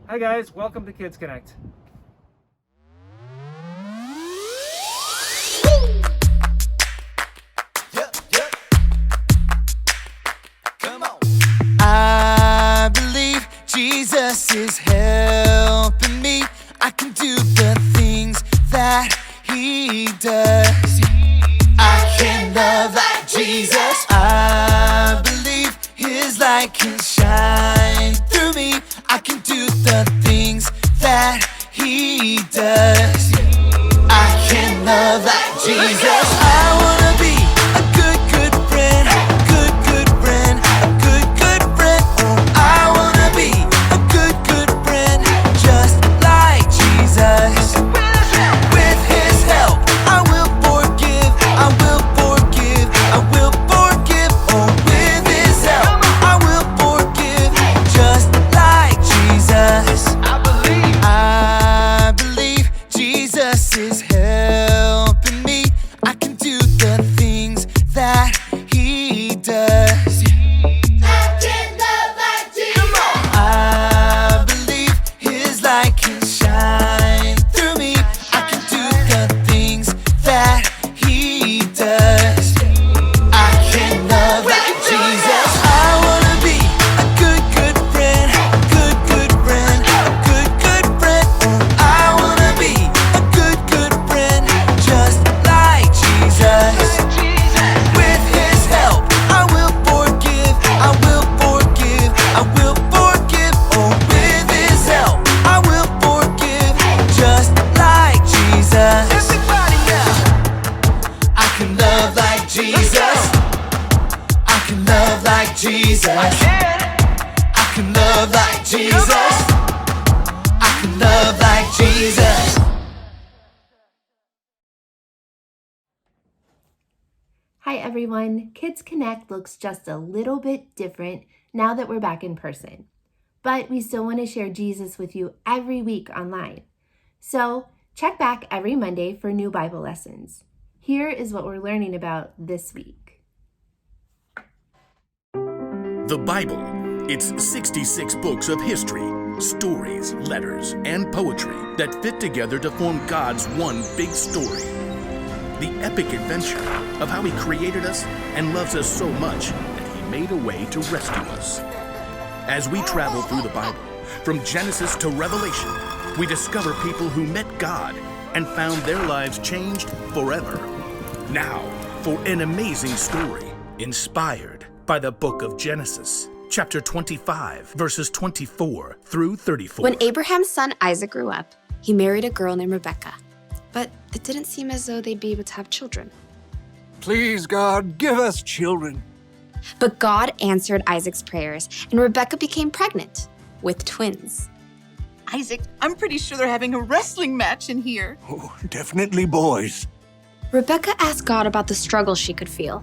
Hi guys, welcome to Kids Connect. I believe Jesus is helping me. I can do the things that He does. I can love like Jesus. I believe His light can shine through me. I can do the things that He does. I can love like Jesus. I wanna be a good friend, good friend, a good friend. Oh, I wanna be a good friend, just like Jesus. With His help, I will forgive, I will forgive, I will forgive. Oh, with His help, I will forgive, just like Jesus. I believe Jesus is helping me. I can do the things that He does. I can love like Jesus. I believe His light can shine through me. I can do the things that He does. I can love like Jesus. I wanna be a good friend, good friend, a good friend. Oh, I wanna be a good friend, just like Jesus. With His help, I will forgive, I will forgive, I will forgive. Oh, with His help, I will forgive, just like Jesus. Everybody now. I can love like Jesus. I can love like Jesus. I can love like Jesus. I can love like Jesus. Hi everyone, Kids Connect looks just a little bit different now that we're back in person. But we still want to share Jesus with you every week online. So check back every Monday for new Bible lessons. Here is what we're learning about this week. The Bible. It's 66 books of history, stories, letters, and poetry that fit together to form God's one big story. The epic adventure of how He created us and loves us so much that He made a way to rescue us. As we travel through the Bible, from Genesis to Revelation, we discover people who met God and found their lives changed forever. Now, for an amazing story inspired by the book of Genesis, chapter 25, verses 24 through 34. When Abraham's son Isaac grew up, he married a girl named Rebekah. But it didn't seem as though they'd be able to have children. Please, God, give us children. But God answered Isaac's prayers, and Rebekah became pregnant with twins. Isaac, I'm pretty sure they're having a wrestling match in here. Oh, definitely boys. Rebekah asked God about the struggle she could feel.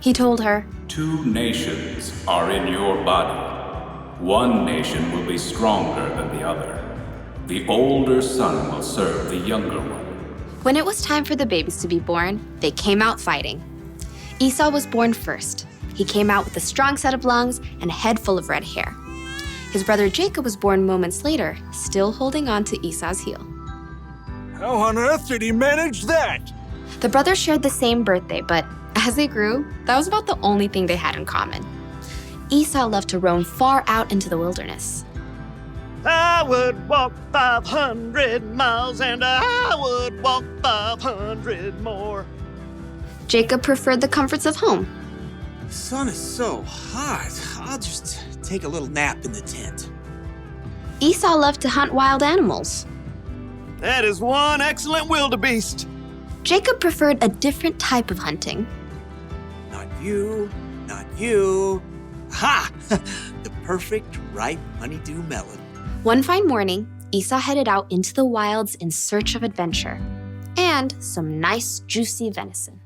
He told her, 2 nations are in your body. One nation will be stronger than the other. The older son will serve the younger one. When it was time for the babies to be born, they came out fighting. Esau was born first. He came out with a strong set of lungs and a head full of red hair. His brother Jacob was born moments later, still holding on to Esau's heel. How on earth did he manage that? The brothers shared the same birthday, but as they grew, that was about the only thing they had in common. Esau loved to roam far out into the wilderness. I would walk 500 miles and I would walk 500 more. Jacob preferred the comforts of home. The sun is so hot. I'll just take a little nap in the tent. Esau loved to hunt wild animals. That is one excellent wildebeest. Jacob preferred a different type of hunting. Not you, not you. Ha! The perfect ripe honeydew melon. One fine morning, Esau headed out into the wilds in search of adventure and some nice, juicy venison.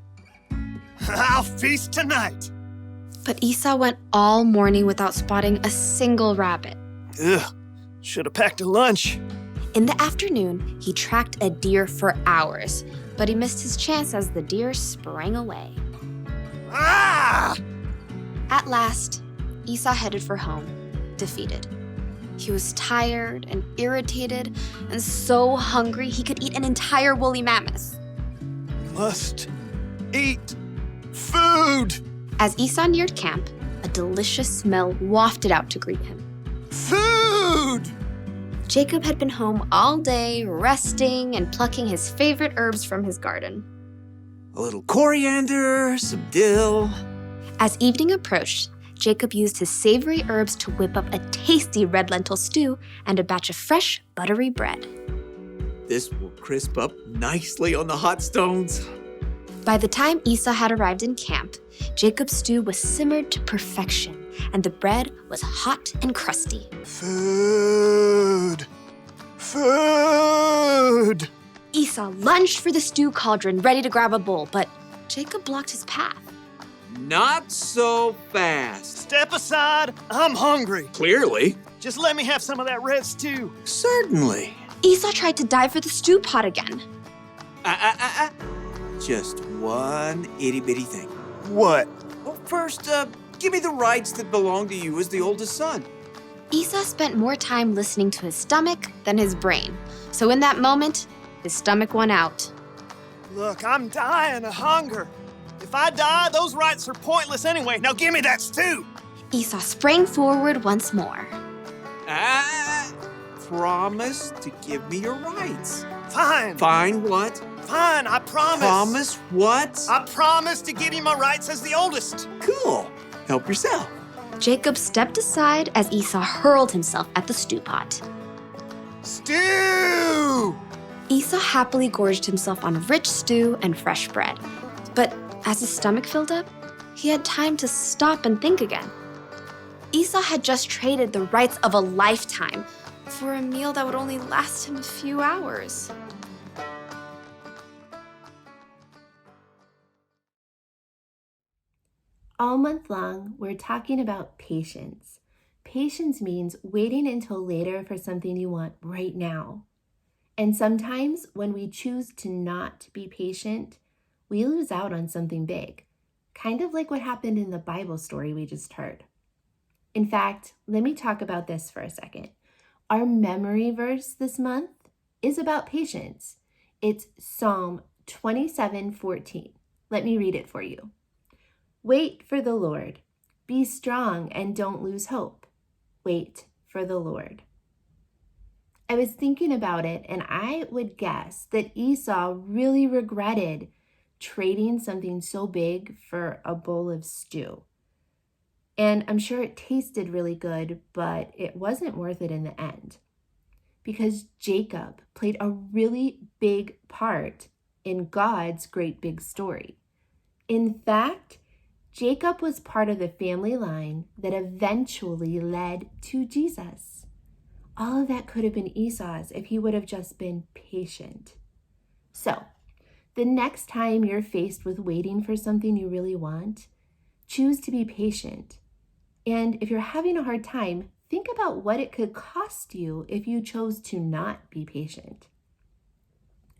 I'll feast tonight. But Esau went all morning without spotting a single rabbit. Ugh, should have packed a lunch. In the afternoon, he tracked a deer for hours, but he missed his chance as the deer sprang away. Ah! At last, Esau headed for home, defeated. He was tired and irritated and so hungry he could eat an entire woolly mammoth. Must eat food. As Esau neared camp, a delicious smell wafted out to greet him. Food! Jacob had been home all day, resting and plucking his favorite herbs from his garden. A little coriander, some dill. As evening approached, Jacob used his savory herbs to whip up a tasty red lentil stew and a batch of fresh, buttery bread. This will crisp up nicely on the hot stones. By the time Esau had arrived in camp, Jacob's stew was simmered to perfection, and the bread was hot and crusty. Food! Food! Esau lunged for the stew cauldron, ready to grab a bowl, but Jacob blocked his path. Not so fast. Step aside, I'm hungry. Clearly. Just let me have some of that red stew. Certainly. Esau tried to dive for the stew pot again. Just one itty-bitty thing. What? Well, first, give me the rights that belong to you as the oldest son. Esau spent more time listening to his stomach than his brain. So in that moment, his stomach won out. Look, I'm dying of hunger. If I die, those rights are pointless anyway. Now give me that stew. Esau sprang forward once more. Promise to give me your rights. Fine. Fine what? Fine, I promise. Promise what? I promise to give you my rights as the oldest. Cool. Help yourself. Jacob stepped aside as Esau hurled himself at the stew pot. Stew! Esau happily gorged himself on rich stew and fresh bread. But as his stomach filled up, he had time to stop and think again. Esau had just traded the rights of a lifetime for a meal that would only last him a few hours. All month long, we're talking about patience. Patience means waiting until later for something you want right now. And sometimes when we choose to not be patient, we lose out on something big, kind of like what happened in the Bible story we just heard. In fact, let me talk about this for a second. Our memory verse this month is about patience. It's Psalm 27:14. Let me read it for you. Wait for the Lord. Be strong and don't lose hope. Wait for the Lord. I was thinking about it, and I would guess that Esau really regretted trading something so big for a bowl of stew. And I'm sure it tasted really good, but it wasn't worth it in the end. Because Jacob played a really big part in God's great big story. In fact, Jacob was part of the family line that eventually led to Jesus. All of that could have been Esau's if he would have just been patient. So, the next time you're faced with waiting for something you really want, choose to be patient. And if you're having a hard time, think about what it could cost you if you chose to not be patient.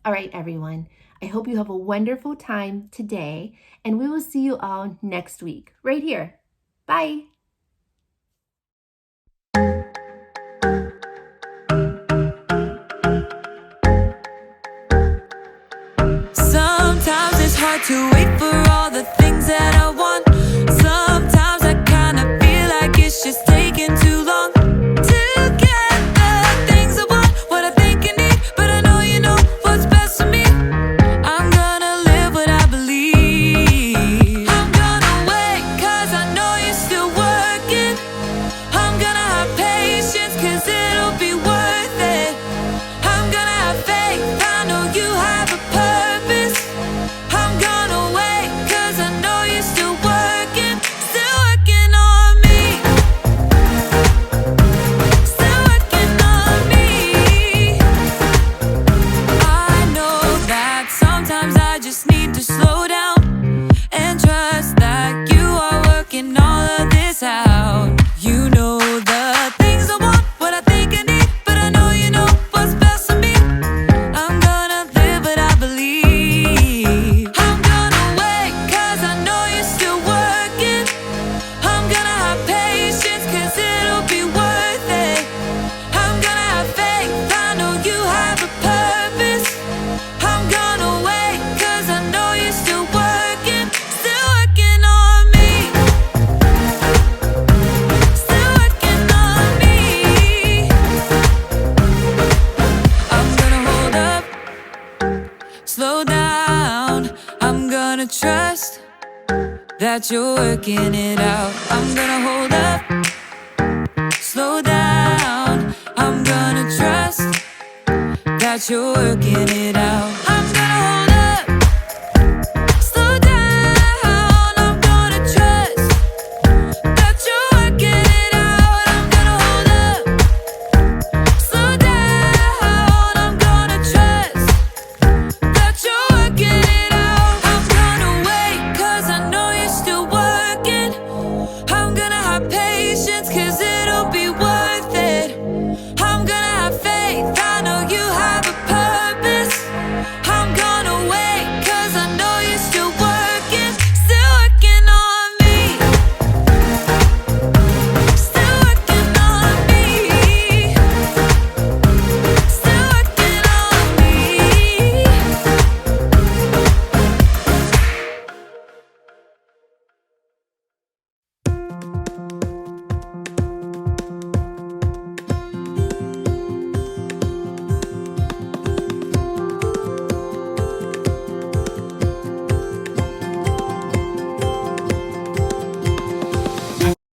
All right, everyone. I hope you have a wonderful time today, and we will see you all next week, right here. Bye. Sometimes it's hard to wait for all the things that I want. Sometimes I kinda feel like it's just taking too long to get the things I want, what I think I need, but I know you know what's best for me. I'm gonna live what I believe. I'm gonna wait 'cause I know you're still working. that you're working it out. I'm gonna hold up, slow down. I'm gonna trust that you're working it out.